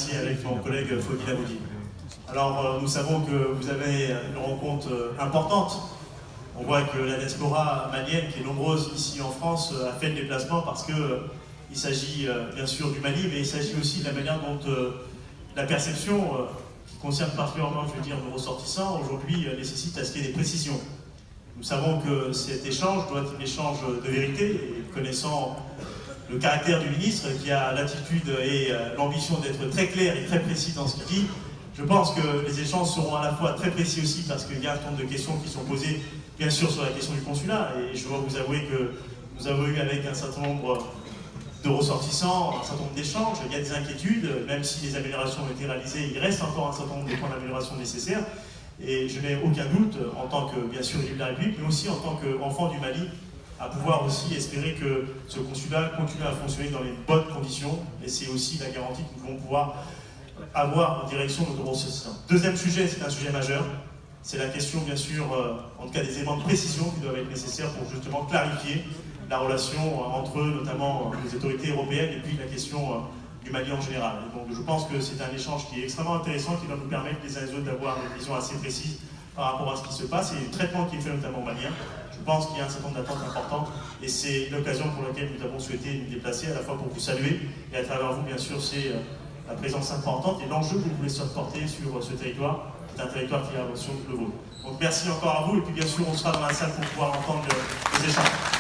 remercier avec mon collègue Foggy Laboudi. Alors, nous savons que vous avez une rencontre importante. On voit que la diaspora malienne, qui est nombreuse ici en France, a fait le déplacement parce qu'il s'agit bien sûr du Mali, mais il s'agit aussi de la manière dont la perception, qui concerne particulièrement, je veux dire, nos ressortissants, aujourd'hui nécessite à ce qu'il y ait des précisions. Nous savons que cet échange doit être un échange de vérité, et connaissant le caractère du ministre, qui a l'attitude et l'ambition d'être très clair et très précis dans ce qu'il dit, je pense que les échanges seront à la fois très précis aussi, parce qu'il y a un certain nombre de questions qui sont posées, bien sûr, sur la question du consulat, et je dois vous avouer que nous avons eu avec un certain nombre de ressortissants, un certain nombre d'échanges, il y a des inquiétudes, même si les améliorations ont été réalisées, il reste encore un certain nombre de points d'amélioration nécessaires, et je n'ai aucun doute, en tant que, bien sûr, élu de la République, mais aussi en tant qu'enfant du Mali, à pouvoir aussi espérer que ce consulat continue à fonctionner dans les bonnes conditions, et c'est aussi la garantie que nous pouvons pouvoir avoir en direction de nos ressortissants. Deuxième sujet, c'est un sujet majeur, c'est la question, bien sûr, en tout cas des éléments de précision qui doivent être nécessaires pour justement clarifier la relation entre notamment les autorités européennes et puis la question du Mali en général. Et donc je pense que c'est un échange qui est extrêmement intéressant, qui doit nous permettre les uns et les autres d'avoir une vision assez précise par rapport à ce qui se passe et le traitement qui est fait notamment au Malien. Je pense qu'il y a un certain nombre d'attentes importantes et c'est l'occasion pour laquelle nous avons souhaité nous déplacer, à la fois pour vous saluer et à travers vous, bien sûr, c'est la présence importante et l'enjeu que vous voulez porter sur ce territoire, qui est un territoire qui a la vocation le vôtre. Donc merci encore à vous et puis bien sûr on sera dans la salle pour pouvoir entendre les échanges.